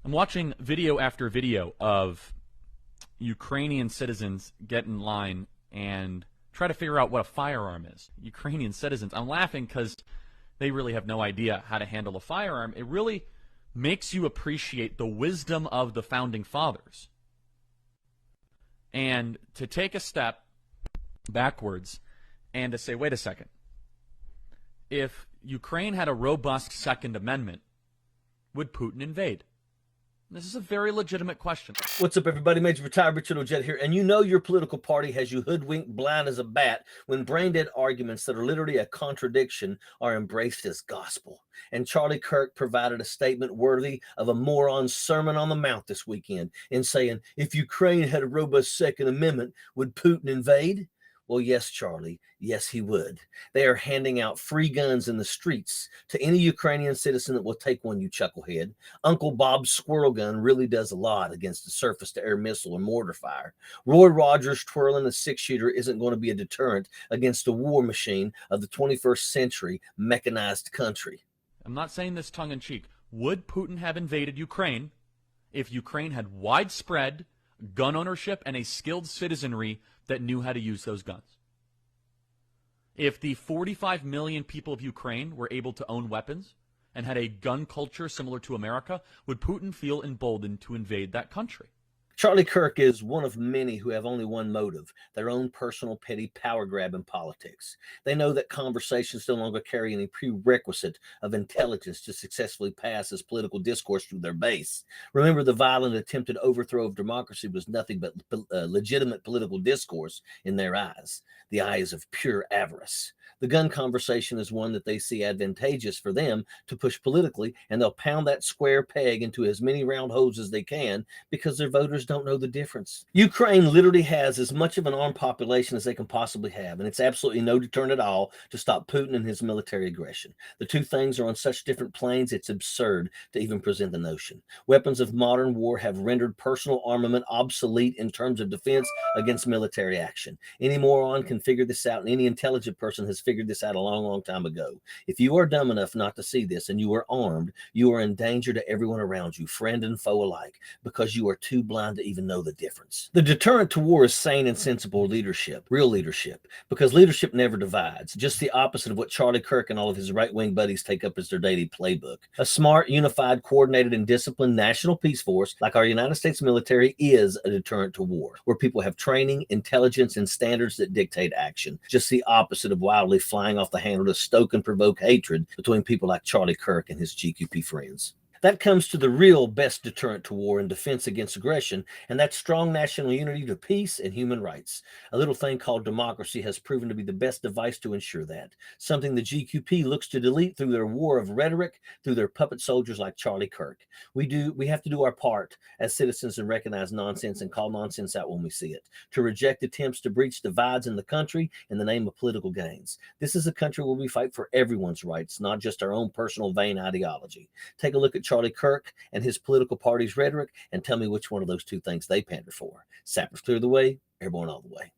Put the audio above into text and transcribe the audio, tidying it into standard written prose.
I'm watching video after video of Ukrainian citizens get in line and try to figure out what a firearm is. Ukrainian citizens. I'm laughing because they really have no idea how to handle a firearm. It really makes you appreciate the wisdom of the founding fathers. And to take a step backwards and to say, wait a second, if Ukraine had a robust Second Amendment, would Putin invade? This is a very legitimate question. What's up, everybody? Major Retired Richard Ojeda here. And you know your political party has you hoodwinked blind as a bat when brain-dead arguments that are literally a contradiction are embraced as gospel. And Charlie Kirk provided a statement worthy of a moron's Sermon on the Mount this weekend in saying, if Ukraine had a robust Second Amendment, would Putin invade? Well, yes, Charlie. Yes, he would. They are handing out free guns in the streets to any Ukrainian citizen that will take one, you chucklehead. Uncle Bob's squirrel gun really does a lot against a surface-to-air missile or mortar fire. Roy Rogers twirling a six-shooter isn't going to be a deterrent against a war machine of the 21st century mechanized country. I'm not saying this tongue-in-cheek. Would Putin have invaded Ukraine if Ukraine had widespread gun ownership and a skilled citizenry that knew how to use those guns? If the 45 million people of Ukraine were able to own weapons and had a gun culture similar to America, would Putin feel emboldened to invade that country? Charlie Kirk is one of many who have only one motive, their own personal petty power grab in politics. They know that conversations no longer carry any prerequisite of intelligence to successfully pass as political discourse through their base. Remember, the violent attempted overthrow of democracy was nothing but legitimate political discourse in their eyes, the eyes of pure avarice. The gun conversation is one that they see advantageous for them to push politically, and they'll pound that square peg into as many round holes as they can because their voters don't know the difference. Ukraine literally has as much of an armed population as they can possibly have, and it's absolutely no deterrent at all to stop Putin and his military aggression. The two things are on such different planes, it's absurd to even present the notion. Weapons of modern war have rendered personal armament obsolete in terms of defense against military action. Any moron can figure this out, and any intelligent person has figured this out a long time ago. If you are dumb enough not to see this and you are armed, you are in danger to everyone around you, friend and foe alike, because you are too blind to even know the difference. The deterrent to war is sane and sensible leadership, real leadership, because leadership never divides, just the opposite of what Charlie Kirk and all of his right-wing buddies take up as their daily playbook. A smart, unified, coordinated, and disciplined national peace force like our United States military is a deterrent to war, where people have training, intelligence, and standards that dictate action, just the opposite of wildly flying off the handle to stoke and provoke hatred between people like Charlie Kirk and his GQP friends. That comes to the real best deterrent to war and defense against aggression, and that's strong national unity to peace and human rights. A little thing called democracy has proven to be the best device to ensure that, something the GQP looks to delete through their war of rhetoric, through their puppet soldiers like Charlie Kirk. We have to do our part as citizens and recognize nonsense and call nonsense out when we see it, to reject attempts to breach divides in the country in the name of political gains. This is a country where we fight for everyone's rights, not just our own personal vain ideology. Take a look at Charlie Kirk and his political party's rhetoric and tell me which one of those two things they pander for. Sappers clear the way, airborne all the way.